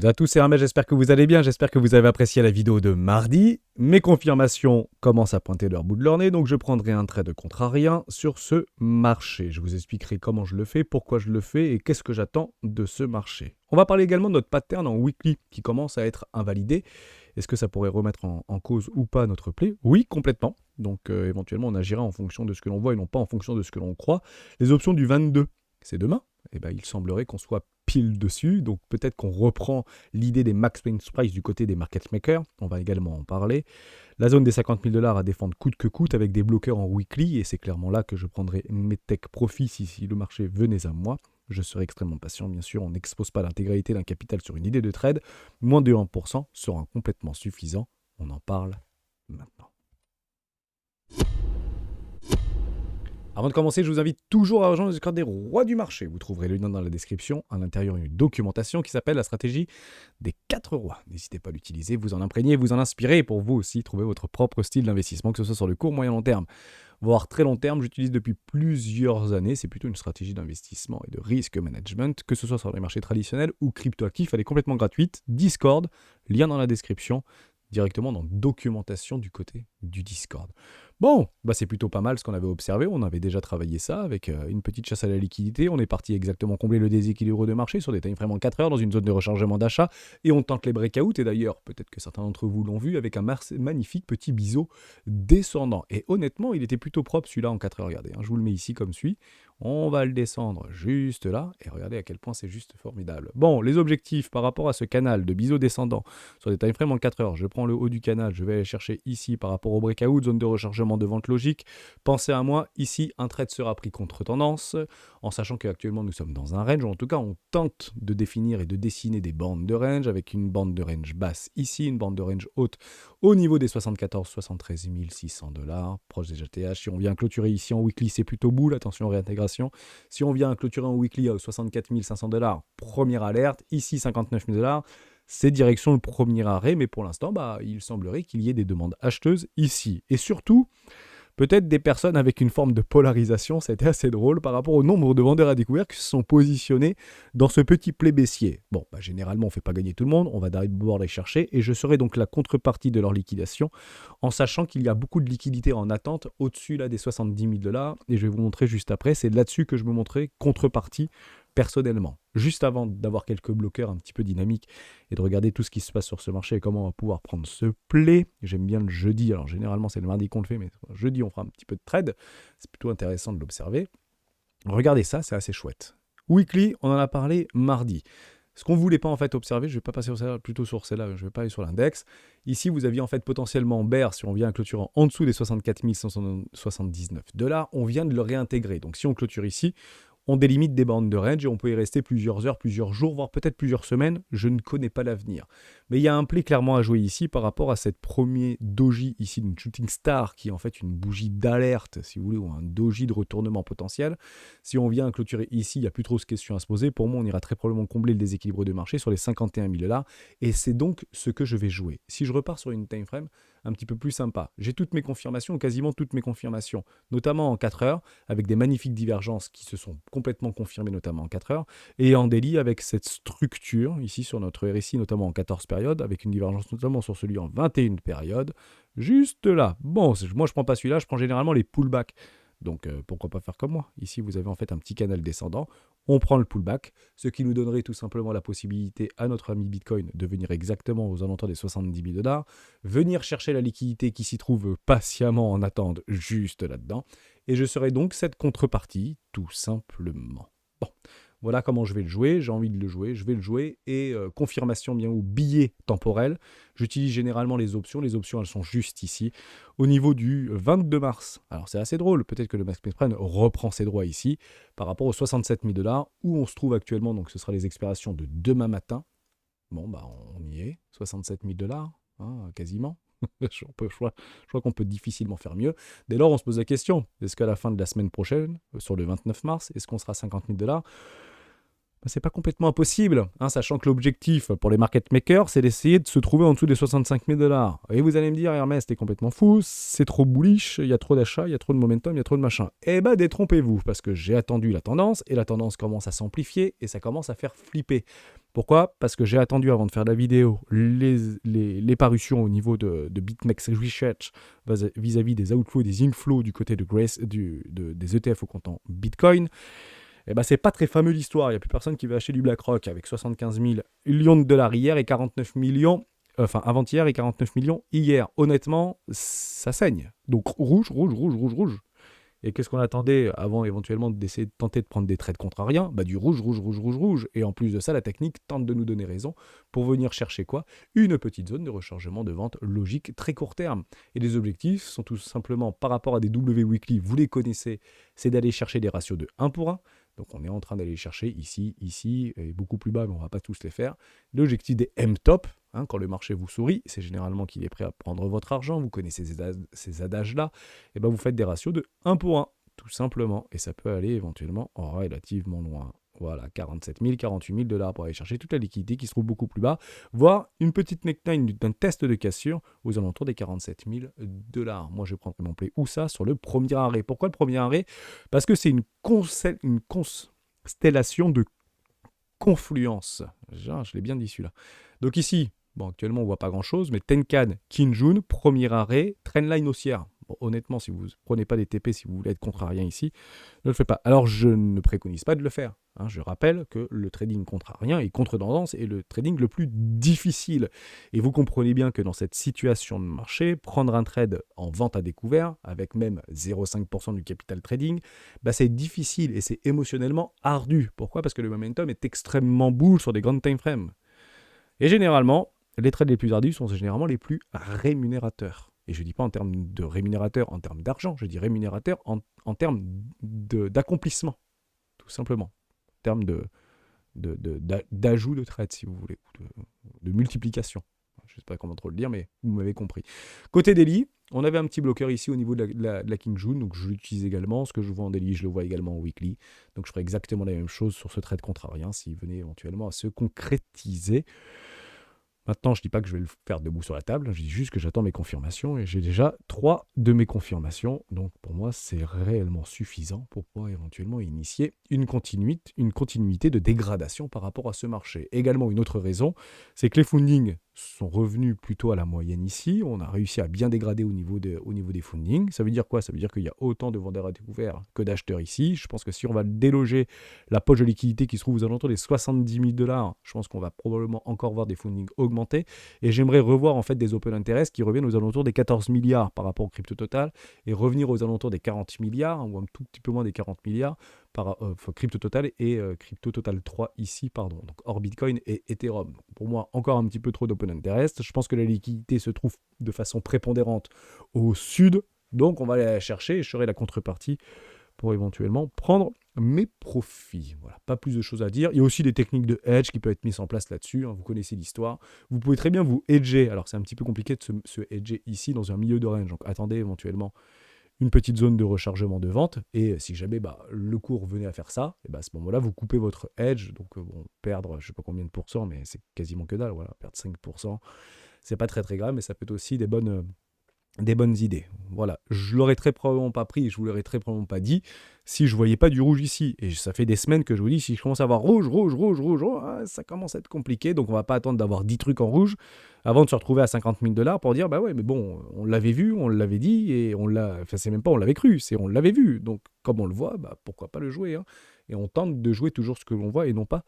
Salut à tous, c'est Hermès, j'espère que vous allez bien, j'espère que vous avez apprécié la vidéo de mardi. Mes confirmations commencent à pointer leur bout de leur nez, donc je prendrai un trait de contrariant sur ce marché. Je vous expliquerai comment je le fais, pourquoi je le fais et qu'est-ce que j'attends de ce marché. On va parler également de notre pattern en weekly qui commence à être invalidé. Est-ce que ça pourrait remettre en cause ou pas notre play? Oui, complètement. Donc éventuellement on agira en fonction de ce que l'on voit et non pas en fonction de ce que l'on croit. Les options du 22, c'est demain. Eh ben, il semblerait qu'on soit pile dessus, donc peut-être qu'on reprend l'idée des max pain price du côté des market makers, on va également en parler. La zone des 50 000 $ à défendre coûte que coûte avec des bloqueurs en weekly, et c'est clairement là que je prendrai mes tech profits si le marché venait à moi. Je serai extrêmement patient, bien sûr, on n'expose pas l'intégralité d'un capital sur une idée de trade, moins de 1% sera complètement suffisant, on en parle maintenant. Avant de commencer, je vous invite toujours à rejoindre le Discord des rois du marché. Vous trouverez le lien dans la description. À l'intérieur, une documentation qui s'appelle la stratégie des 4 rois. N'hésitez pas à l'utiliser, vous en imprégner, vous en inspirer pour vous aussi trouver votre propre style d'investissement, que ce soit sur le court, moyen, long terme, voire très long terme. J'utilise depuis plusieurs années. C'est plutôt une stratégie d'investissement et de risk management, que ce soit sur les marchés traditionnels ou cryptoactifs. Elle est complètement gratuite. Discord, lien dans la description, directement dans documentation du côté du Discord. Bon, c'est plutôt pas mal ce qu'on avait observé, on avait déjà travaillé ça avec une petite chasse à la liquidité, on est parti exactement combler le déséquilibre de marché sur des time frames en 4 heures dans une zone de rechargement d'achat, et on tente les breakouts, et d'ailleurs, peut-être que certains d'entre vous l'ont vu, avec un magnifique petit biseau descendant. Et honnêtement, il était plutôt propre celui-là en 4 heures, regardez, je vous le mets ici comme suit, on va le descendre juste là, et regardez à quel point c'est juste formidable. Bon, les objectifs par rapport à ce canal de biseau descendant sur des time frames en 4 heures, je prends le haut du canal, je vais aller chercher ici par rapport au breakout, zone de rechargement de vente logique. Pensez à moi, ici, un trade sera pris contre tendance, en sachant qu'actuellement nous sommes dans un range, ou en tout cas on tente de définir et de dessiner des bandes de range, avec une bande de range basse ici, une bande de range haute au niveau des 74-73 600 $, proche des GTH. Si on vient clôturer ici en weekly, c'est plutôt boule, attention réintégration. Si on vient clôturer en weekly à 64 500 $, première alerte, ici 59 000 $, c'est direction le premier arrêt, mais pour l'instant, il semblerait qu'il y ait des demandes acheteuses ici. Et surtout, peut-être des personnes avec une forme de polarisation, c'était assez drôle par rapport au nombre de vendeurs à découvert qui se sont positionnés dans ce petit play baissier. Bon, généralement, on ne fait pas gagner tout le monde, on va d'abord les chercher, et je serai donc la contrepartie de leur liquidation, en sachant qu'il y a beaucoup de liquidités en attente au-dessus là, des 70 000 $, et je vais vous montrer juste après, c'est là-dessus que je me montrerai contrepartie personnellement. Juste avant d'avoir quelques bloqueurs un petit peu dynamiques et de regarder tout ce qui se passe sur ce marché et comment on va pouvoir prendre ce play. J'aime bien le jeudi, alors généralement c'est le mardi qu'on le fait, mais jeudi on fera un petit peu de trade. C'est plutôt intéressant de l'observer. Regardez ça, c'est assez chouette. Weekly, on en a parlé mardi. Ce qu'on ne voulait pas en fait observer, je ne vais pas passer plutôt sur celle-là, je ne vais pas aller sur l'index. Ici, vous aviez en fait potentiellement bear, si on vient clôturer en dessous des 64 179 $, on vient de le réintégrer. Donc si on clôture ici, on délimite des bandes de range et on peut y rester plusieurs heures, plusieurs jours, voire peut-être plusieurs semaines. Je ne connais pas l'avenir. Mais il y a un play clairement à jouer ici par rapport à cette premier doji ici d'une shooting star qui est en fait une bougie d'alerte, si vous voulez, ou un doji de retournement potentiel. Si on vient clôturer ici, il n'y a plus trop de questions à se poser. Pour moi, on ira très probablement combler le déséquilibre de marché sur les 51 000 $. Et c'est donc ce que je vais jouer. Si je repars sur une time frame un petit peu plus sympa, j'ai toutes mes confirmations, quasiment toutes mes confirmations, notamment en 4 heures, avec des magnifiques divergences qui se sont complètement confirmées, notamment en 4 heures, et en daily avec cette structure, ici sur notre RSI, notamment en 14 périodes, avec une divergence notamment sur celui en 21 périodes, juste là. Bon, moi je prends pas celui-là, je prends généralement les pullbacks. Donc pourquoi pas faire comme moi? Ici vous avez en fait un petit canal descendant, on prend le pullback, ce qui nous donnerait tout simplement la possibilité à notre ami Bitcoin de venir exactement aux alentours des 70 000 $, venir chercher la liquidité qui s'y trouve patiemment en attente juste là-dedans, et je serai donc cette contrepartie tout simplement. Bon, voilà comment je vais le jouer, j'ai envie de le jouer, je vais le jouer, et confirmation bien ou billet temporel, j'utilise généralement les options elles sont juste ici, au niveau du 22 mars. Alors c'est assez drôle, peut-être que le Max Prime reprend ses droits ici, par rapport aux 67 000 $, où on se trouve actuellement, donc ce sera les expirations de demain matin. Bon, on y est, 67 000 $, quasiment. Je crois qu'on peut difficilement faire mieux. Dès lors, on se pose la question, est-ce qu'à la fin de la semaine prochaine, sur le 29 mars, est-ce qu'on sera à 50 000 $? C'est pas complètement impossible, sachant que l'objectif pour les market makers, c'est d'essayer de se trouver en dessous des 65 000 $. Et vous allez me dire, Hermès, t'es complètement fou, c'est trop bullish, il y a trop d'achats, il y a trop de momentum, il y a trop de machin. Détrompez-vous, parce que j'ai attendu la tendance, et la tendance commence à s'amplifier, et ça commence à faire flipper. Pourquoi? Parce que j'ai attendu avant de faire la vidéo les parutions au niveau de BitMEX Research vis-à-vis des outflows et des inflows du côté de des ETF au comptant Bitcoin. Et ben c'est pas très fameux l'histoire. Il n'y a plus personne qui veut acheter du BlackRock avec 75 000 millions de dollars hier et 49 millions, enfin avant-hier et 49 millions hier. Honnêtement, ça saigne. Donc rouge, rouge, rouge, rouge, rouge. Et qu'est-ce qu'on attendait avant éventuellement d'essayer de tenter de prendre des trades contrariens? Bah du rouge, rouge, rouge, rouge, rouge. Et en plus de ça, la technique tente de nous donner raison pour venir chercher quoi? Une petite zone de rechargement de vente logique très court terme. Et les objectifs sont tout simplement par rapport à des W weekly, vous les connaissez, c'est d'aller chercher des ratios de 1 pour 1. Donc on est en train d'aller chercher ici, ici, et beaucoup plus bas, mais on ne va pas tous les faire. L'objectif des M-top, quand le marché vous sourit, c'est généralement qu'il est prêt à prendre votre argent, vous connaissez ces adages-là, et ben vous faites des ratios de 1 pour 1, tout simplement. Et ça peut aller éventuellement relativement loin. Voilà, 47 000, 48 000 dollars pour aller chercher toute la liquidité qui se trouve beaucoup plus bas, voire une petite neckline d'un test de cassure aux alentours des 47 000 dollars. Moi, je prendrai mon play où ça? Sur le premier arrêt. Pourquoi le premier arrêt? Parce que c'est une constellation de confluence. Je l'ai bien dit celui-là. Donc ici, bon, actuellement, on ne voit pas grand-chose, mais Tenkan, Kinjun, premier arrêt, trendline haussière. Bon, honnêtement, si vous ne prenez pas des TP, si vous voulez être contrarien ici, ne le faites pas. Alors, je ne préconise pas de le faire. Je rappelle que le trading contrarien et contre-tendance est le trading le plus difficile. Et vous comprenez bien que dans cette situation de marché, prendre un trade en vente à découvert, avec même 0,5% du capital trading, bah c'est difficile et c'est émotionnellement ardu. Pourquoi? Parce que le momentum est extrêmement bull sur des grandes time frames. Et généralement, les trades les plus ardus sont généralement les plus rémunérateurs. Et je ne dis pas en termes de rémunérateur, en termes d'argent, je dis rémunérateur en termes d'accomplissement, tout simplement. En termes d'ajout de trade, si vous voulez, de multiplication. Je ne sais pas comment trop le dire, mais vous m'avez compris. Côté daily, on avait un petit bloqueur ici au niveau de la King June, donc je l'utilise également. Ce que je vois en daily, je le vois également en weekly. Donc je ferai exactement la même chose sur ce trade contrarien s'il venait éventuellement à se concrétiser. Maintenant, je ne dis pas que je vais le faire debout sur la table, je dis juste que j'attends mes confirmations et j'ai déjà 3 de mes confirmations. Donc pour moi, c'est réellement suffisant pour pouvoir éventuellement initier une continuité de dégradation par rapport à ce marché. Également, une autre raison, c'est que les fundings sont revenus plutôt à la moyenne ici. On a réussi à bien dégrader au niveau des fundings. Ça veut dire quoi? Ça veut dire qu'il y a autant de vendeurs à découvert que d'acheteurs ici. Je pense que si on va déloger la poche de liquidité qui se trouve aux alentours des 70 000 dollars, je pense qu'on va probablement encore voir des fundings augmenter. Et j'aimerais revoir en fait des open interest qui reviennent aux alentours des 14 milliards par rapport au crypto total et revenir aux alentours des 40 milliards ou un tout petit peu moins des 40 milliards par crypto total et crypto total 3 ici, pardon. Donc hors Bitcoin et Ethereum. Pour moi, encore un petit peu trop d'open interest. Je pense que la liquidité se trouve de façon prépondérante au sud. Donc on va aller la chercher et je ferai la contrepartie pour éventuellement prendre mes profits. Voilà, pas plus de choses à dire. Il y a aussi des techniques de hedge qui peuvent être mises en place là-dessus. Vous connaissez l'histoire. Vous pouvez très bien vous hedger. Alors c'est un petit peu compliqué de se hedger ici dans un milieu de range. Donc attendez éventuellement une petite zone de rechargement de vente. Et si jamais le cours venait à faire ça, et à ce moment-là, vous coupez votre hedge. Donc perdre, je ne sais pas combien de pourcents, mais c'est quasiment que dalle. Voilà, perdre 5%. C'est pas très très grave, mais ça peut être aussi des bonnes idées. Voilà, je l'aurais très probablement pas pris, je vous l'aurais très probablement pas dit si je voyais pas du rouge ici. Et ça fait des semaines que je vous dis, si je commence à avoir rouge, ça commence à être compliqué. Donc on va pas attendre d'avoir 10 trucs en rouge avant de se retrouver à 50 000 dollars pour dire, bah ouais, mais bon, on l'avait vu, on l'avait dit, et c'est même pas on l'avait cru, c'est on l'avait vu. Donc comme on le voit, pourquoi pas le jouer, Et on tente de jouer toujours ce que l'on voit et non pas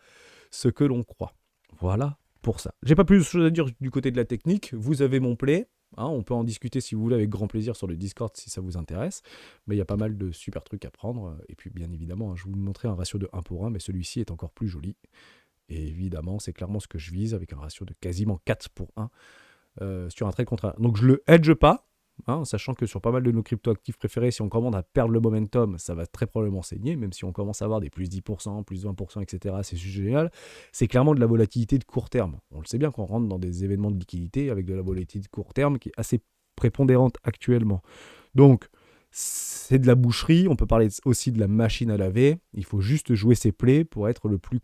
ce que l'on croit. Voilà pour ça. J'ai pas plus de choses à dire du côté de la technique. Vous avez mon play. On peut en discuter si vous voulez avec grand plaisir sur le Discord si ça vous intéresse. Mais il y a pas mal de super trucs à prendre. Et puis bien évidemment, je vais vous montrer un ratio de 1 pour 1, mais celui-ci est encore plus joli. Et évidemment, c'est clairement ce que je vise avec un ratio de quasiment 4 pour 1 sur un trade contraire. Donc je le hedge pas. Sachant que sur pas mal de nos crypto-actifs préférés, si on commence à perdre le momentum, ça va très probablement saigner, même si on commence à avoir des plus 10%, plus 20%, etc. C'est génial. C'est clairement de la volatilité de court terme. On le sait bien qu'on rentre dans des événements de liquidité avec de la volatilité de court terme qui est assez prépondérante actuellement. Donc, c'est de la boucherie. On peut parler aussi de la machine à laver. Il faut juste jouer ses plays pour être le plus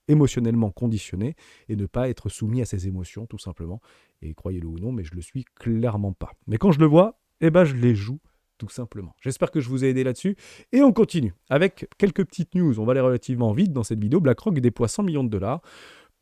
émotionnellement conditionné et ne pas être soumis à ses émotions tout simplement, et croyez-le ou non, mais je le suis clairement pas, mais quand je le vois, je les joue tout simplement. J'espère que je vous ai aidé là-dessus. Et on continue avec quelques petites news. On va aller relativement vite dans cette vidéo. BlackRock déploie 100 millions de dollars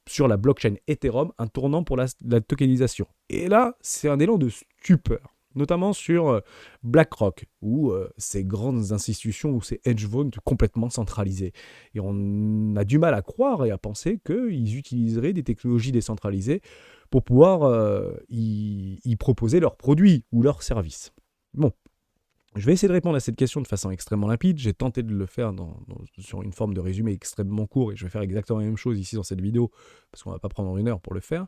sur la blockchain Ethereum, un tournant pour la tokenisation. Et là, c'est un élan de stupeur, notamment sur BlackRock, ou ces grandes institutions, ou ces hedge funds complètement centralisés. Et on a du mal à croire et à penser qu'ils utiliseraient des technologies décentralisées pour pouvoir y proposer leurs produits ou leurs services. Bon. Je vais essayer de répondre à cette question de façon extrêmement limpide. J'ai tenté de le faire sur une forme de résumé extrêmement court et je vais faire exactement la même chose ici dans cette vidéo parce qu'on ne va pas prendre 1 heure pour le faire.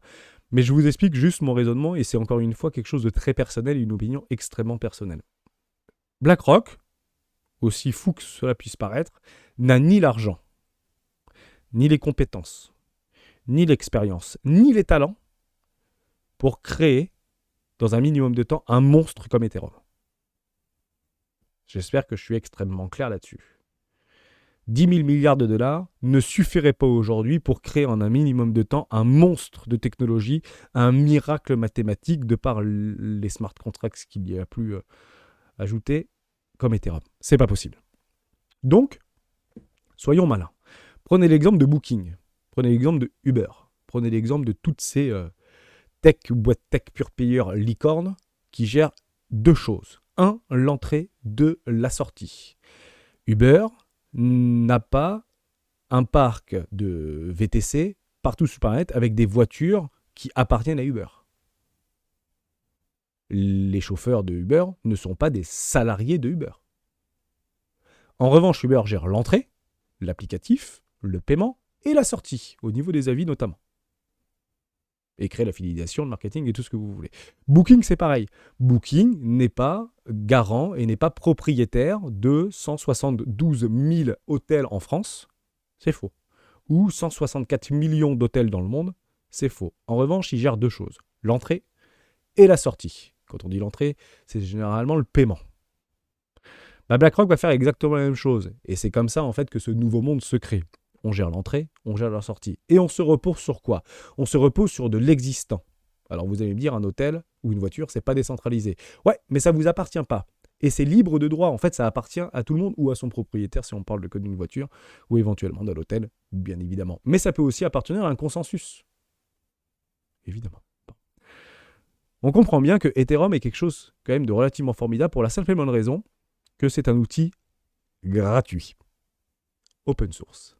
Mais je vous explique juste mon raisonnement et c'est encore une fois quelque chose de très personnel et une opinion extrêmement personnelle. BlackRock, aussi fou que cela puisse paraître, n'a ni l'argent, ni les compétences, ni l'expérience, ni les talents pour créer, dans un minimum de temps, un monstre comme Ethereum. J'espère que je suis extrêmement clair là-dessus. 10 000 milliards de dollars ne suffiraient pas aujourd'hui pour créer en un minimum de temps un monstre de technologie, un miracle mathématique de par les smart contracts qu'il y a plus ajoutés comme Ethereum. C'est pas possible. Donc, soyons malins. Prenez l'exemple de Booking. Prenez l'exemple de Uber. Prenez l'exemple de toutes ces tech ou boîtes tech pure payeurs licornes qui gèrent 2 choses. 1, l'entrée, 2, la sortie. Uber n'a pas un parc de VTC partout sur la planète avec des voitures qui appartiennent à Uber. Les chauffeurs de Uber ne sont pas des salariés de Uber. En revanche, Uber gère l'entrée, l'applicatif, le paiement et la sortie, au niveau des avis notamment. Et créer la fidélisation, le marketing et tout ce que vous voulez. Booking, c'est pareil. Booking n'est pas garant et n'est pas propriétaire de 172 000 hôtels en France. C'est faux. Ou 164 millions d'hôtels dans le monde. C'est faux. En revanche, il gère 2 choses. L'entrée et la sortie. Quand on dit l'entrée, c'est généralement le paiement. BlackRock va faire exactement la même chose. Et c'est comme ça, en fait, que ce nouveau monde se crée. On gère l'entrée, on gère la sortie. Et on se repose sur quoi? On se repose sur de l'existant. Alors vous allez me dire, un hôtel ou une voiture, c'est pas décentralisé. Ouais, mais ça ne vous appartient pas. Et c'est libre de droit. En fait, ça appartient à tout le monde ou à son propriétaire, si on parle de code d'une voiture, ou éventuellement de l'hôtel, bien évidemment. Mais ça peut aussi appartenir à un consensus. Évidemment. On comprend bien que Ethereum est quelque chose quand même de relativement formidable pour la simple et bonne raison que c'est un outil gratuit. Open source.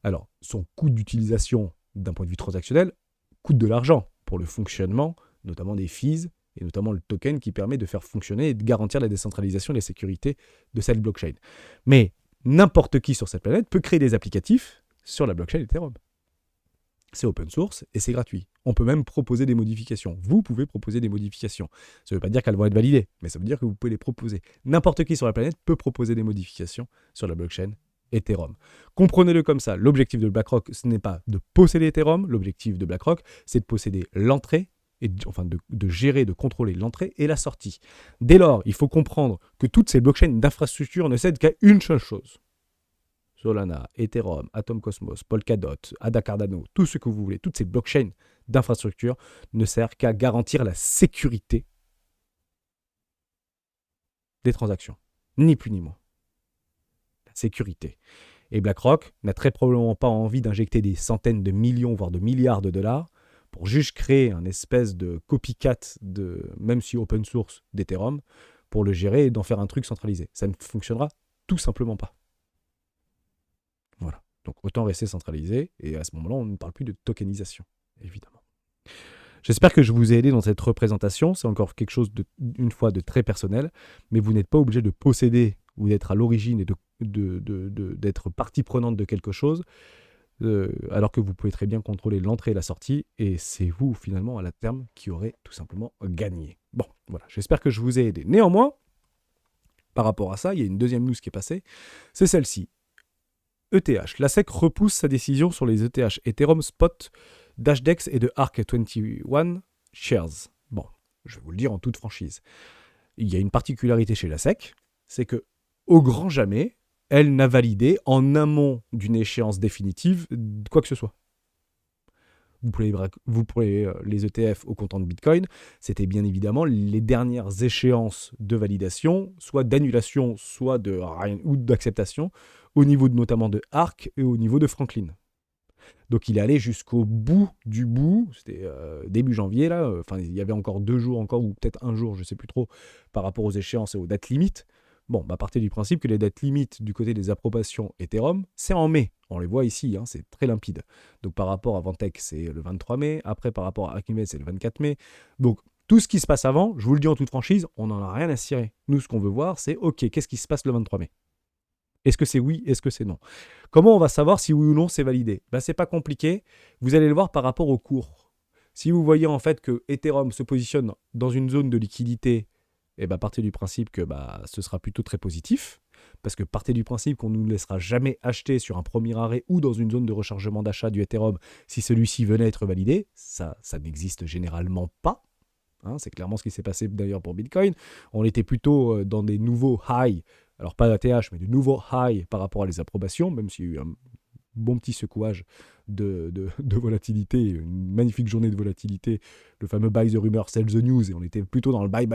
Alors, son coût d'utilisation d'un point de vue transactionnel coûte de l'argent pour le fonctionnement, notamment des fees, et notamment le token qui permet de faire fonctionner et de garantir la décentralisation et la sécurité de cette blockchain. Mais n'importe qui sur cette planète peut créer des applicatifs sur la blockchain Ethereum. C'est open source et c'est gratuit. On peut même proposer des modifications. Vous pouvez proposer des modifications. Ça ne veut pas dire qu'elles vont être validées, mais ça veut dire que vous pouvez les proposer. N'importe qui sur la planète peut proposer des modifications sur la blockchain Ethereum. Comprenez-le comme ça. L'objectif de BlackRock, ce n'est pas de posséder Ethereum. L'objectif de BlackRock, c'est de posséder l'entrée, de gérer, de contrôler l'entrée et la sortie. Dès lors, il faut comprendre que toutes ces blockchains d'infrastructure ne cèdent qu'à une seule chose. Solana, Ethereum, Atom Cosmos, Polkadot, Ada Cardano, tout ce que vous voulez, toutes ces blockchains d'infrastructure ne servent qu'à garantir la sécurité des transactions. Ni plus ni moins. Sécurité. Et BlackRock n'a très probablement pas envie d'injecter des centaines de millions, voire de milliards de dollars pour juste créer un espèce de copycat, même si open source, d'Ethereum, pour le gérer et d'en faire un truc centralisé. Ça ne fonctionnera tout simplement pas. Voilà. Donc autant rester centralisé, et à ce moment-là, on ne parle plus de tokenisation, évidemment. J'espère que je vous ai aidé dans cette représentation. C'est encore quelque chose, une fois, de très personnel, mais vous n'êtes pas obligé de posséder ou d'être à l'origine et d'être partie prenante de quelque chose, alors que vous pouvez très bien contrôler l'entrée et la sortie, et c'est vous, finalement, à la terme, qui aurez tout simplement gagné. Bon, voilà, j'espère que je vous ai aidé. Néanmoins, par rapport à ça, il y a une deuxième news qui est passée, c'est celle-ci. ETH. La SEC repousse sa décision sur les ETH Ethereum Spot, Dashdex et de ARK21 Shares. Bon, je vais vous le dire en toute franchise. Il y a une particularité chez la SEC, c'est que, au grand jamais, elle n'a validé en amont d'une échéance définitive quoi que ce soit. vous prenez les ETF au comptant de Bitcoin, c'était bien évidemment les dernières échéances de validation, soit d'annulation, soit de rien, ou d'acceptation, au niveau notamment de ARK et au niveau de Franklin. Donc il est allé jusqu'au bout du bout, c'était début janvier là, enfin il y avait encore 2 jours encore, ou peut-être un jour, je ne sais plus trop, par rapport aux échéances et aux dates limites. Bon, partez du principe que les dates limites du côté des approbations Ethereum, c'est en mai. On les voit ici, hein, c'est très limpide. Donc par rapport à Vantech, c'est le 23 mai. Après, par rapport à Archimedes, c'est le 24 mai. Donc tout ce qui se passe avant, je vous le dis en toute franchise, on n'en a rien à cirer. Nous, ce qu'on veut voir, c'est OK, qu'est-ce qui se passe le 23 mai? Est-ce que c'est oui? Est-ce que c'est non? Comment on va savoir si oui ou non c'est validé? C'est pas compliqué. Vous allez le voir par rapport au cours. Si vous voyez en fait que Ethereum se positionne dans une zone de liquidité, partez du principe que ce sera plutôt très positif. Parce que partez du principe qu'on ne nous laissera jamais acheter sur un premier arrêt ou dans une zone de rechargement d'achat du Ethereum si celui-ci venait à être validé. Ça n'existe généralement pas. Hein, c'est clairement ce qui s'est passé d'ailleurs pour Bitcoin. On était plutôt dans des nouveaux highs, alors pas ATH, mais de nouveaux highs par rapport à les approbations, même s'il y a eu un bon petit secouage de volatilité, une magnifique journée de volatilité, le fameux buy the rumor, sell the news, et on était plutôt dans le buy,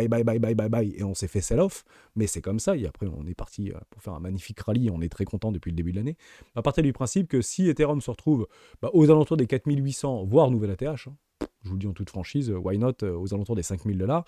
et on s'est fait sell-off, mais c'est comme ça, et après on est parti pour faire un magnifique rallye, on est très content depuis le début de l'année. À partir du principe que si Ethereum se retrouve aux alentours des 4800, voire nouvelle ATH, je vous le dis en toute franchise, why not, aux alentours des $5000,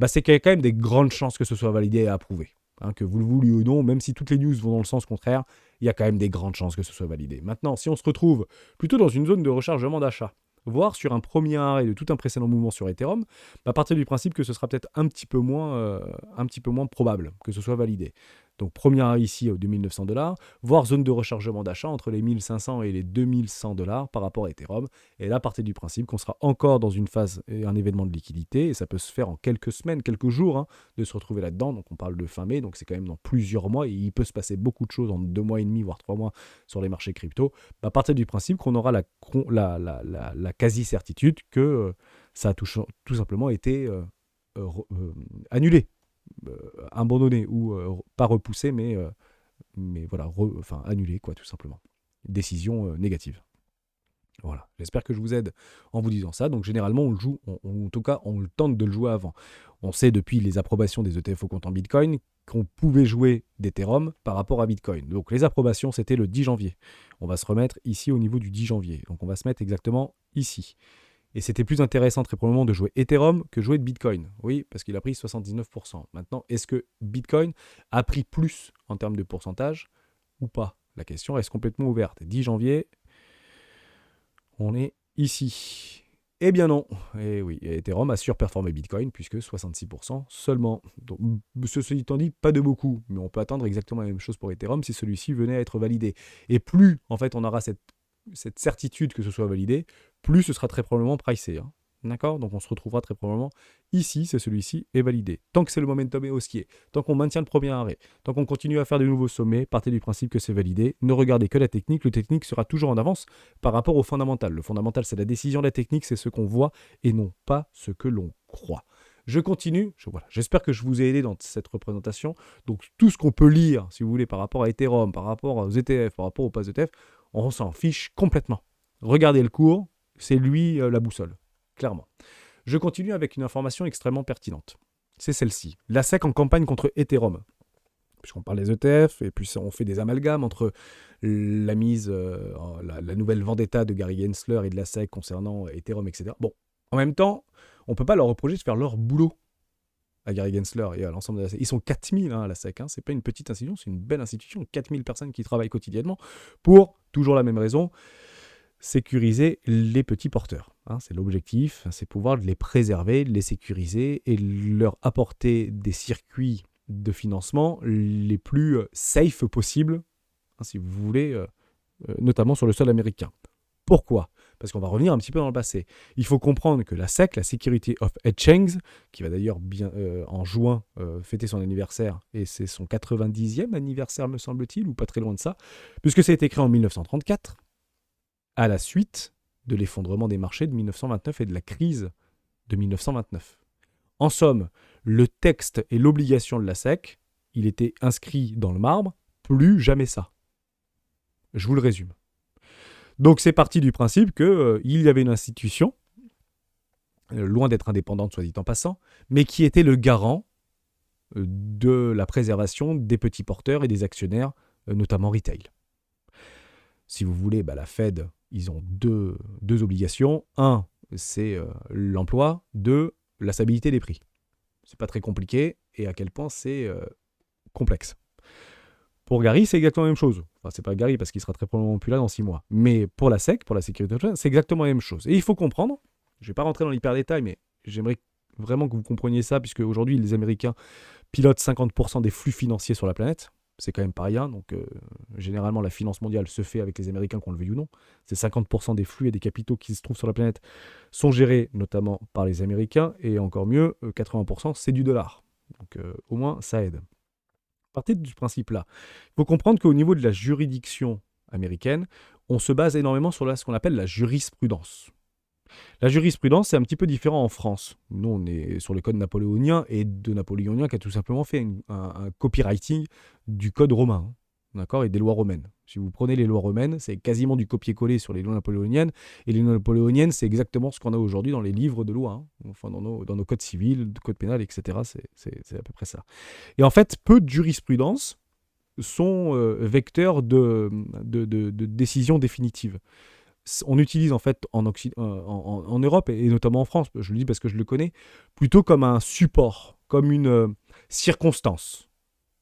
c'est qu'il y a quand même des grandes chances que ce soit validé et approuvé. Hein, que vous le vouliez ou non, même si toutes les news vont dans le sens contraire, il y a quand même des grandes chances que ce soit validé. Maintenant, si on se retrouve plutôt dans une zone de rechargement d'achat, voire sur un premier arrêt de tout un précédent mouvement sur Ethereum, à partir du principe que ce sera peut-être un petit peu moins probable que ce soit validé. Donc premier arrêt ici aux $2900, voire zone de rechargement d'achat entre les 1500 et les $2100 par rapport à Ethereum. Et là, partez du principe qu'on sera encore dans une phase et un événement de liquidité, et ça peut se faire en quelques semaines, quelques jours, hein, de se retrouver là-dedans. Donc on parle de fin mai, donc c'est quand même dans plusieurs mois, et il peut se passer beaucoup de choses en 2 mois et demi, voire 3 mois sur les marchés crypto. Partez du principe qu'on aura la quasi-certitude que ça a tout simplement été annulé, abandonné, ou pas repoussé, mais voilà, annulé, quoi, tout simplement. Décision négative. Voilà, j'espère que je vous aide en vous disant ça. Donc généralement, on le joue, en tout cas, on le tente de le jouer avant. On sait depuis les approbations des ETF au comptant Bitcoin qu'on pouvait jouer d'Ethereum par rapport à Bitcoin. Donc les approbations, c'était le 10 janvier. On va se remettre ici au niveau du 10 janvier. Donc on va se mettre exactement ici. Et c'était plus intéressant très probablement de jouer Ethereum que jouer de Bitcoin. Oui, parce qu'il a pris 79%. Maintenant, est-ce que Bitcoin a pris plus en termes de pourcentage ou pas? La question reste complètement ouverte. 10 janvier, on est ici. Eh bien non. Et oui, Ethereum a surperformé Bitcoin puisque 66% seulement. Donc, ceci étant dit, pas de beaucoup, mais on peut attendre exactement la même chose pour Ethereum si celui-ci venait à être validé. Et plus, en fait, on aura cette certitude que ce soit validé, plus ce sera très probablement pricé. Hein. D'accord? Donc on se retrouvera très probablement ici, c'est celui-ci est validé. Tant que c'est le momentum est haussier, tant qu'on maintient le premier arrêt, tant qu'on continue à faire de nouveaux sommets, partez du principe que c'est validé. Ne regardez que la technique, le technique sera toujours en avance par rapport au fondamental. Le fondamental, c'est la décision, la technique, c'est ce qu'on voit et non pas ce que l'on croit. Je continue, j'espère que je vous ai aidé dans cette représentation. Donc tout ce qu'on peut lire, si vous voulez, par rapport à Ethereum, par rapport aux ETF, par rapport aux pas ETF, on s'en fiche complètement. Regardez le cours, c'est lui la boussole, clairement. Je continue avec une information extrêmement pertinente. C'est celle-ci. La SEC en campagne contre Ethereum. Puisqu'on parle des ETF, et puis on fait des amalgames entre la mise, la nouvelle vendetta de Gary Gensler et de la SEC concernant Ethereum, etc. Bon, en même temps, on ne peut pas leur reprocher de faire leur boulot à Gary Gensler et à l'ensemble de la SEC. Ils sont 4000 à la SEC, c'est pas une petite institution, c'est une belle institution, 4000 personnes qui travaillent quotidiennement pour, toujours la même raison, sécuriser les petits porteurs. C'est l'objectif, c'est pouvoir les préserver, les sécuriser et leur apporter des circuits de financement les plus safe possibles, si vous voulez, notamment sur le sol américain. Pourquoi ? Parce qu'on va revenir un petit peu dans le passé. Il faut comprendre que la SEC, la Security of Exchange, qui va d'ailleurs bien en juin fêter son anniversaire, et c'est son 90e anniversaire me semble-t-il, ou pas très loin de ça, puisque ça a été créé en 1934, à la suite de l'effondrement des marchés de 1929 et de la crise de 1929. En somme, le texte et l'obligation de la SEC, il était inscrit dans le marbre, plus jamais ça. Je vous le résume. Donc c'est parti du principe qu'il y avait une institution, loin d'être indépendante, soit dit en passant, mais qui était le garant de la préservation des petits porteurs et des actionnaires, notamment retail. Si vous voulez, la Fed, ils ont deux obligations. Un, c'est l'emploi. Deux, la stabilité des prix. C'est pas très compliqué, et à quel point c'est complexe. Pour Gary, c'est exactement la même chose. Enfin, c'est pas Gary, parce qu'il sera très probablement plus là dans 6 mois. Mais pour la SEC, pour la sécurité nationale, c'est exactement la même chose. Et il faut comprendre, je vais pas rentrer dans l'hyper-détail, mais j'aimerais vraiment que vous compreniez ça, puisque aujourd'hui, les Américains pilotent 50% des flux financiers sur la planète. C'est quand même pas rien. Donc, généralement, la finance mondiale se fait avec les Américains, qu'on le veuille ou non. C'est 50% des flux et des capitaux qui se trouvent sur la planète sont gérés notamment par les Américains. Et encore mieux, 80%, c'est du dollar. Donc, au moins, ça aide. Partez du principe-là. Il faut comprendre qu'au niveau de la juridiction américaine, on se base énormément sur ce qu'on appelle la jurisprudence. La jurisprudence, c'est un petit peu différent en France. Nous, on est sur le code napoléonien, et de Napoléonien qui a tout simplement fait un copywriting du code romain, d'accord, et des lois romaines. Si vous prenez les lois romaines, c'est quasiment du copier-coller sur les lois napoléoniennes, et les lois napoléoniennes, c'est exactement ce qu'on a aujourd'hui dans les livres de loi, enfin dans nos codes civils, codes pénals, etc. C'est à peu près ça. Et en fait, peu de jurisprudences sont vecteurs de décisions définitives. On utilise en fait en Europe et notamment en France, je le dis parce que je le connais, plutôt comme un support, comme une circonstance,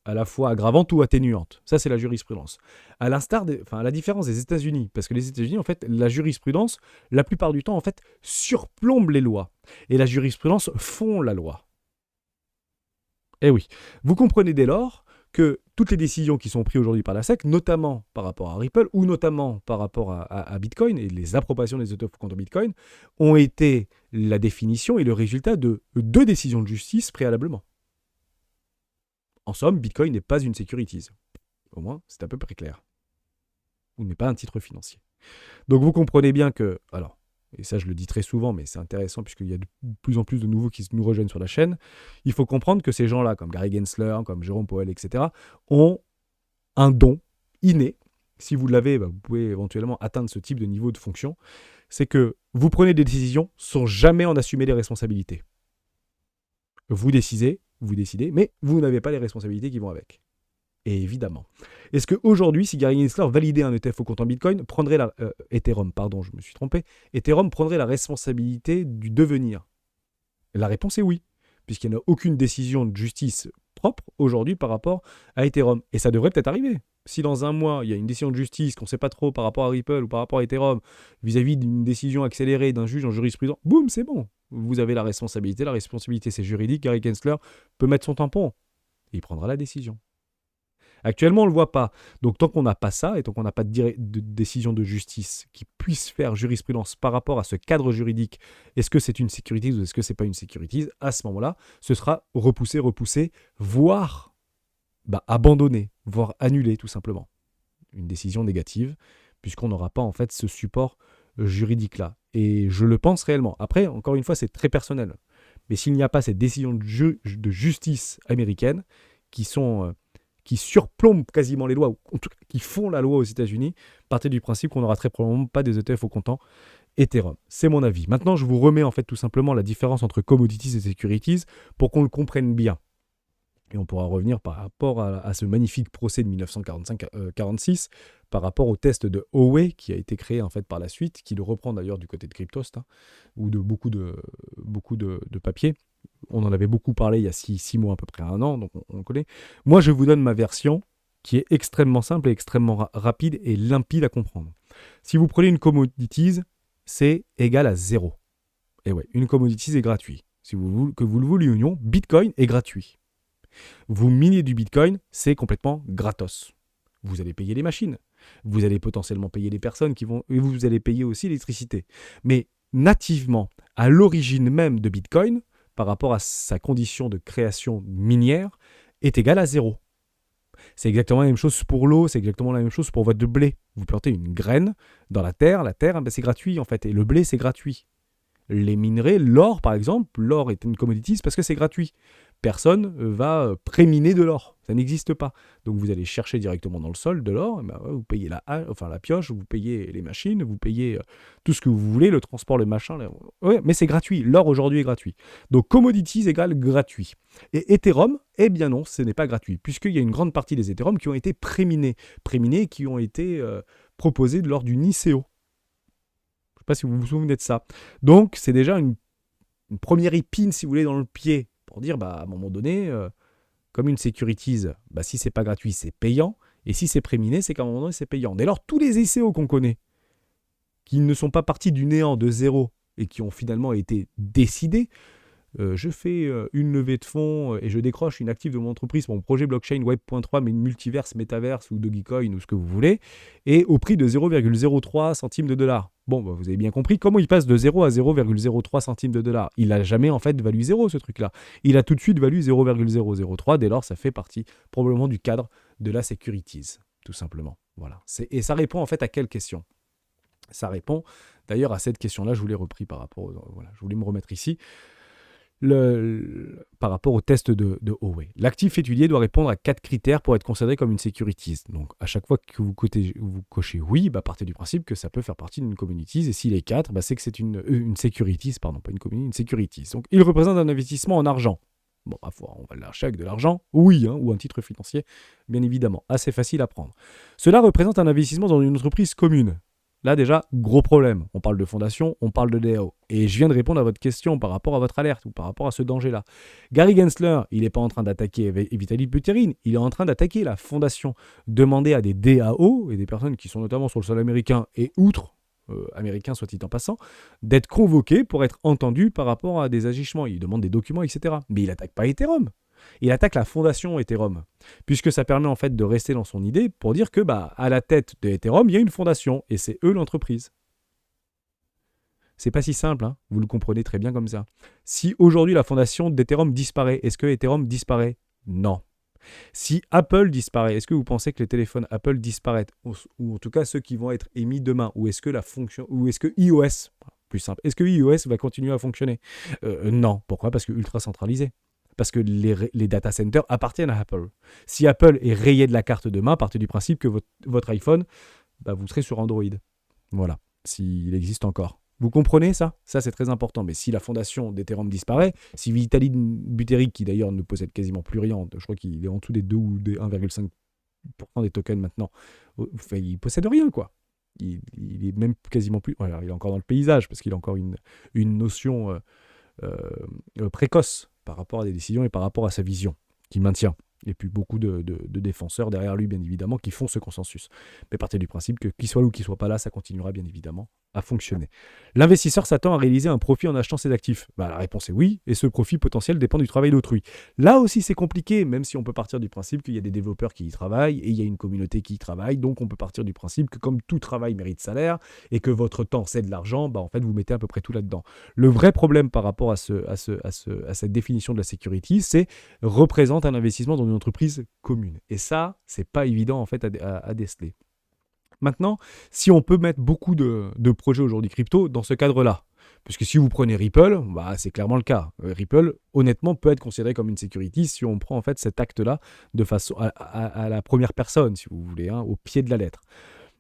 à la fois aggravante ou atténuante. Ça, c'est la jurisprudence. À la différence des États-Unis, parce que les États-Unis, en fait, la jurisprudence, la plupart du temps, en fait, surplombe les lois. Et la jurisprudence fond la loi. Eh oui. Vous comprenez dès lors que toutes les décisions qui sont prises aujourd'hui par la SEC, notamment par rapport à Ripple ou notamment par rapport à Bitcoin et les approbations des ETF contre Bitcoin, ont été la définition et le résultat de 2 décisions de justice préalablement. En somme, Bitcoin n'est pas une securities. Au moins, c'est à peu près clair. Ou n'est pas un titre financier. Donc vous comprenez bien que, alors, et ça je le dis très souvent, mais c'est intéressant puisqu'il y a de plus en plus de nouveaux qui nous rejoignent sur la chaîne, il faut comprendre que ces gens-là, comme Gary Gensler, comme Jérôme Powell, etc., ont un don inné. Si vous l'avez, vous pouvez éventuellement atteindre ce type de niveau de fonction. C'est que vous prenez des décisions sans jamais en assumer les responsabilités. Vous décidez, mais vous n'avez pas les responsabilités qui vont avec. Et évidemment. Est-ce qu'aujourd'hui, si Gary Gensler validait un ETF au comptant Bitcoin, Ethereum, pardon, je me suis trompé, Ethereum prendrait la responsabilité du devenir? La réponse est oui, puisqu'il n'y a aucune décision de justice propre aujourd'hui par rapport à Ethereum. Et ça devrait peut-être arriver. Si dans un mois, il y a une décision de justice qu'on ne sait pas trop par rapport à Ripple ou par rapport à Ethereum, vis-à-vis d'une décision accélérée d'un juge en jurisprudence, boum, c'est bon. Vous avez la responsabilité. La responsabilité, c'est juridique. Gary Gensler peut mettre son tampon. Et il prendra la décision. Actuellement, on ne le voit pas. Donc, tant qu'on n'a pas ça, et tant qu'on n'a pas de décision de justice qui puisse faire jurisprudence par rapport à ce cadre juridique, est-ce que c'est une securities ou est-ce que ce n'est pas une securities, à ce moment-là, ce sera repoussé, voire abandonné, voire annulé tout simplement. Une décision négative, puisqu'on n'aura pas en fait ce support juridique-là. Et je le pense réellement. Après, encore une fois, c'est très personnel. Mais s'il n'y a pas cette décision de justice américaine qui surplombent quasiment les lois, ou en tout cas qui font la loi aux États-Unis, partez du principe qu'on n'aura très probablement pas des ETF au comptant Ethereum. C'est mon avis. Maintenant, je vous remets en fait tout simplement la différence entre commodities et securities pour qu'on le comprenne bien. Et on pourra revenir par rapport à ce magnifique procès de 1945-46, par rapport au test de Howey qui a été créé en fait par la suite, qui le reprend d'ailleurs du côté de Cryptost, ou de beaucoup de papiers. On en avait beaucoup parlé il y a 6 mois, à peu près 1 an, donc on connaît. Moi, je vous donne ma version qui est extrêmement simple et extrêmement rapide et limpide à comprendre. Si vous prenez une commodities, c'est égal à 0. Et ouais, une commodities est gratuit. Que vous le vouliez ou non, Bitcoin est gratuit. Vous minez du Bitcoin, c'est complètement gratos. Vous allez payer les machines. Vous allez potentiellement payer les personnes et vous allez payer aussi l'électricité. Mais nativement, à l'origine même de Bitcoin, par rapport à sa condition de création minière, est égal à 0. C'est exactement la même chose pour l'eau, c'est exactement la même chose pour votre blé. Vous plantez une graine dans la terre, c'est gratuit en fait, et le blé c'est gratuit. les minerais, l'or par exemple, l'or est une commodity parce que c'est gratuit. Personne va préminer de l'or, ça n'existe pas. Donc vous allez chercher directement dans le sol de l'or, et ben, vous payez la pioche, vous payez les machines, vous payez tout ce que vous voulez, le transport, le machin. Ouais, mais c'est gratuit, l'or aujourd'hui est gratuit. Donc commodities égale gratuit. Et Ethereum, eh bien non, ce n'est pas gratuit, puisqu'il y a une grande partie des Ethereum qui ont été préminés qui ont été proposés lors d'une ICO. Je ne sais pas si vous vous souvenez de ça. Donc c'est déjà une première épine, si vous voulez, dans le pied, pour dire, à un moment donné, comme une securities, si c'est pas gratuit, c'est payant, et si c'est préminé, c'est qu'à un moment donné, c'est payant. Dès lors, tous les ICO qu'on connaît, qui ne sont pas partis du néant, de zéro, et qui ont finalement été décidés, je fais une levée de fonds et je décroche une active de mon entreprise, mon projet blockchain Web.3, mais multiverse, métaverse ou Dogecoin ou ce que vous voulez, et au prix de 0,03 centimes de dollar. Bon, vous avez bien compris comment il passe de 0 à 0,03 centimes de dollar. Il n'a jamais en fait valu 0 ce truc-là. Il a tout de suite valu 0,003, dès lors ça fait partie probablement du cadre de la securities, tout simplement. Voilà. Et ça répond en fait à quelle question ? Ça répond d'ailleurs à cette question-là, je vous l'ai repris par rapport, voilà, je voulais me remettre ici. Par rapport au test de Howey. L'actif étudié doit répondre à 4 critères pour être considéré comme une securities. Donc, à chaque fois que vous cochez oui, partez du principe que ça peut faire partie d'une communities. Et s'il est 4, c'est que c'est une securities, pardon, pas une community, une securities. Donc, il représente un investissement en argent. Bon, on va l'acheter avec de l'argent, oui, ou un titre financier, bien évidemment. Assez facile à prendre. Cela représente un investissement dans une entreprise commune. Là, déjà, gros problème. On parle de fondation, on parle de DAO. Et je viens de répondre à votre question par rapport à votre alerte ou par rapport à ce danger-là. Gary Gensler, il n'est pas en train d'attaquer Vitaly Buterin, il est en train d'attaquer la fondation. Demander à des DAO et des personnes qui sont notamment sur le sol américain et outre, américain soit dit en passant, d'être convoqués pour être entendus par rapport à des agissements. Il demande des documents, etc. Mais il n'attaque pas Ethereum. Il attaque la fondation Ethereum, puisque ça permet en fait de rester dans son idée pour dire que à la tête de Ethereum, il y a une fondation, et c'est eux l'entreprise. C'est pas si simple, hein, vous le comprenez très bien comme ça. Si aujourd'hui la fondation d'Ethereum disparaît, est-ce que Ethereum disparaît ? Non. Si Apple disparaît, est-ce que vous pensez que les téléphones Apple disparaissent, ou en tout cas ceux qui vont être émis demain, ou est-ce que iOS, plus simple, est-ce que iOS va continuer à fonctionner ? Non. Pourquoi ? Parce que ultra centralisé. Parce que les data centers appartiennent à Apple. Si Apple est rayé de la carte demain, partez du principe que votre iPhone, vous serez sur Android. Voilà, s'il existe encore. Vous comprenez ça ? Ça, c'est très important. Mais si la fondation d'Ethereum disparaît, si Vitaly Buterin, qui d'ailleurs ne possède quasiment plus rien, je crois qu'il est en dessous des 2 ou des 1,5% des tokens maintenant, il ne possède rien, quoi. Il est même quasiment plus... Voilà, il est encore dans le paysage, parce qu'il a encore une notion précoce par rapport à des décisions et par rapport à sa vision qu'il maintient. Et puis beaucoup de défenseurs derrière lui, bien évidemment, qui font ce consensus. Mais partez du principe que qu'il soit là ou qu'il soit pas là, ça continuera bien évidemment à fonctionner. L'investisseur s'attend à réaliser un profit en achetant ses actifs. La réponse est oui, et ce profit potentiel dépend du travail d'autrui. Là aussi, c'est compliqué, même si on peut partir du principe qu'il y a des développeurs qui y travaillent, et il y a une communauté qui y travaille, donc on peut partir du principe que comme tout travail mérite salaire, et que votre temps c'est de l'argent, en fait vous mettez à peu près tout là-dedans. Le vrai problème par rapport à cette définition de la security, c'est représente un investissement dans une entreprise commune. Et ça, c'est pas évident en fait à déceler. Maintenant, si on peut mettre beaucoup de projets aujourd'hui crypto dans ce cadre-là, puisque si vous prenez Ripple, c'est clairement le cas. Ripple, honnêtement, peut être considéré comme une security si on prend en fait cet acte-là de façon à la première personne, si vous voulez, au pied de la lettre.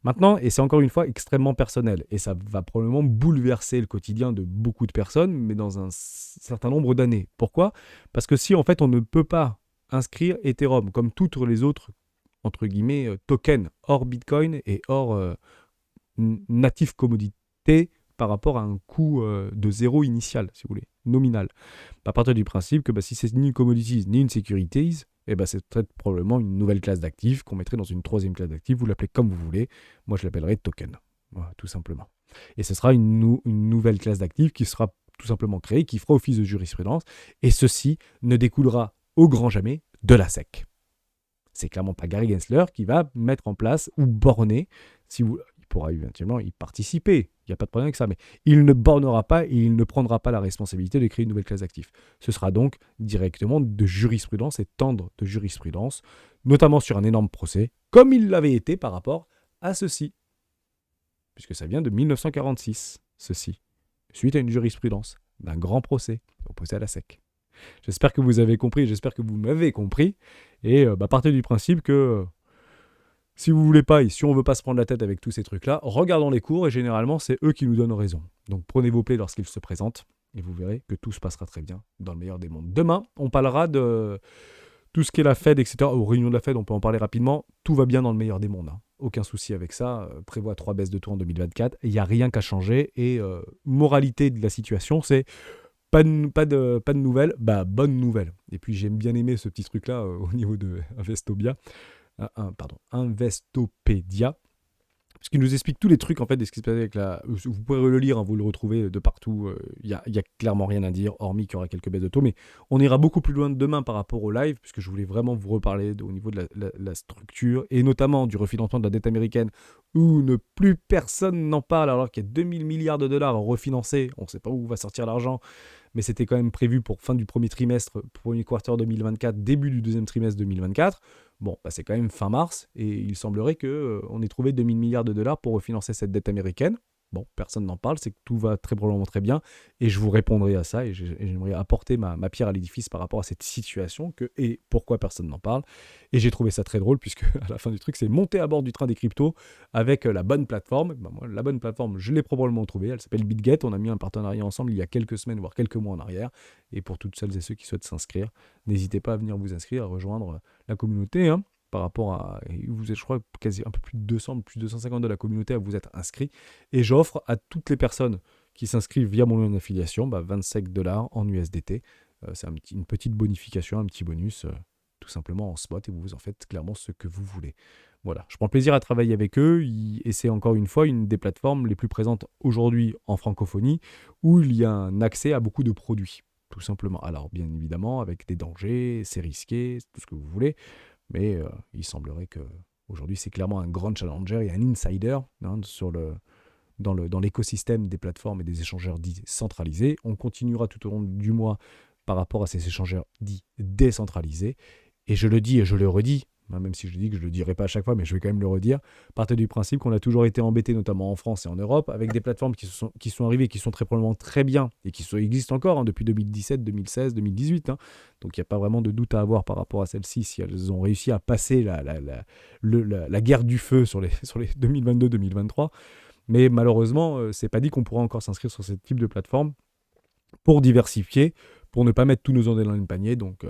Maintenant, et c'est encore une fois extrêmement personnel, et ça va probablement bouleverser le quotidien de beaucoup de personnes, mais dans un certain nombre d'années. Pourquoi ? Parce que si en fait on ne peut pas inscrire Ethereum comme toutes les autres entre guillemets tokens hors Bitcoin et hors native commodité par rapport à un coût de zéro initial, si vous voulez, nominal. À partir du principe que si c'est ni une commodities ni une securities, c'est très probablement une nouvelle classe d'actifs qu'on mettrait dans une troisième classe d'actifs. Vous l'appelez comme vous voulez. Moi, je l'appellerai token. Voilà, tout simplement. Et ce sera une nouvelle classe d'actifs qui sera tout simplement créée, qui fera office de jurisprudence. Et ceci ne découlera au grand jamais de la SEC. C'est clairement pas Gary Gensler qui va mettre en place ou borner, il pourra éventuellement y participer, il n'y a pas de problème avec ça, mais il ne bornera pas et il ne prendra pas la responsabilité de créer une nouvelle classe d'actifs. Ce sera donc directement de jurisprudence et tendre de jurisprudence, notamment sur un énorme procès, comme il l'avait été par rapport à ceci. Puisque ça vient de 1946, ceci. suite à une jurisprudence d'un grand procès opposé à la SEC. J'espère que vous avez compris, j'espère que vous m'avez compris. Et partez du principe que si vous voulez pas et si on veut pas se prendre la tête avec tous ces trucs-là, regardons les cours et généralement, c'est eux qui nous donnent raison. Donc prenez vos plaies lorsqu'ils se présentent et vous verrez que tout se passera très bien dans le meilleur des mondes. Demain, on parlera de tout ce qui est la Fed, etc. Aux réunions de la Fed, on peut en parler rapidement. Tout va bien dans le meilleur des mondes. Hein. Aucun souci avec ça. Prévoit 3 baisses de taux en 2024. Il n'y a rien qu'à changer. Et moralité de la situation, c'est pas de nouvelles, bonne nouvelle. Et puis j'aime bien aimer ce petit truc-là au niveau de Investopedia, parce qu'il nous explique tous les trucs en fait de ce qui se passe avec la. Vous pouvez le lire, hein, vous le retrouvez de partout. Il y a clairement rien à dire, hormis qu'il y aura quelques baisses de taux. Mais on ira beaucoup plus loin demain par rapport au live, puisque je voulais vraiment vous reparler au niveau de la structure et notamment du refinancement de la dette américaine, où plus personne n'en parle alors qu'il y a 2000 milliards de dollars à refinancer. On ne sait pas où va sortir l'argent, mais c'était quand même prévu pour fin du premier trimestre, premier quarter 2024, début du deuxième trimestre 2024. Bon, c'est quand même fin mars, et il semblerait qu'on ait trouvé 2000 milliards de dollars pour refinancer cette dette américaine. Bon, personne n'en parle, c'est que tout va très probablement très bien, et je vous répondrai à ça, et j'aimerais apporter ma pierre à l'édifice par rapport à cette situation, et pourquoi personne n'en parle. Et j'ai trouvé ça très drôle, puisque à la fin du truc, c'est monter à bord du train des cryptos avec la bonne plateforme. Moi, la bonne plateforme, je l'ai probablement trouvée, elle s'appelle BitGet, on a mis un partenariat ensemble il y a quelques semaines, voire quelques mois en arrière, et pour toutes celles et ceux qui souhaitent s'inscrire, n'hésitez pas à venir vous inscrire, à rejoindre la communauté, hein. Par rapport à, vous êtes je crois quasi un peu plus de 200, plus de 250 de la communauté à vous être inscrits, et j'offre à toutes les personnes qui s'inscrivent via mon lien d'affiliation 25 $ en USDT, c'est une petite bonification, un petit bonus, tout simplement en spot, et vous en faites clairement ce que vous voulez. Voilà, je prends plaisir à travailler avec eux, et c'est encore une fois une des plateformes les plus présentes aujourd'hui en francophonie, où il y a un accès à beaucoup de produits, tout simplement. Alors bien évidemment avec des dangers, c'est risqué, tout ce que vous voulez, mais il semblerait qu'aujourd'hui, c'est clairement un grand challenger et un insider, hein, dans l'écosystème des plateformes et des échangeurs dits centralisés. On continuera tout au long du mois par rapport à ces échangeurs dits décentralisés. Et je le dis et je le redis, même si je dis que je ne le dirai pas à chaque fois, mais je vais quand même le redire, partez du principe qu'on a toujours été embêté, notamment en France et en Europe, avec des plateformes qui sont arrivées, qui sont très probablement très bien, et qui existent encore depuis 2017, 2016, 2018. Hein. Donc il n'y a pas vraiment de doute à avoir par rapport à celles-ci, si elles ont réussi à passer la guerre du feu sur les 2022-2023. Mais malheureusement, c'est pas dit qu'on pourra encore s'inscrire sur ce type de plateforme pour diversifier, pour ne pas mettre tous nos œufs dans le même panier. Donc,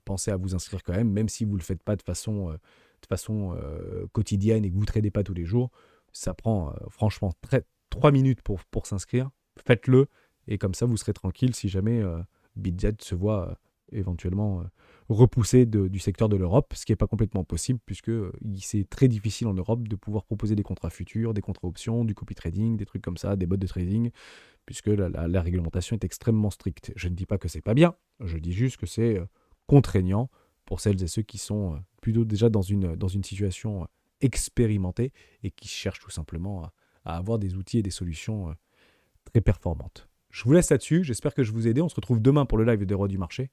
pensez à vous inscrire quand même si vous ne le faites pas de façon quotidienne et que vous ne tradez pas tous les jours. Ça prend franchement 3 minutes pour s'inscrire. Faites-le, et comme ça, vous serez tranquille si jamais BitGet se voit éventuellement repoussé du secteur de l'Europe, ce qui n'est pas complètement possible, puisque c'est très difficile en Europe de pouvoir proposer des contrats futurs, des contrats options, du copy trading, des trucs comme ça, des bots de trading, puisque la réglementation est extrêmement stricte. Je ne dis pas que c'est pas bien, je dis juste que c'est contraignant pour celles et ceux qui sont plutôt déjà dans une situation expérimentée et qui cherchent tout simplement à avoir des outils et des solutions très performantes. Je vous laisse là-dessus, j'espère que je vous ai aidé. On se retrouve demain pour le live des rois du marché.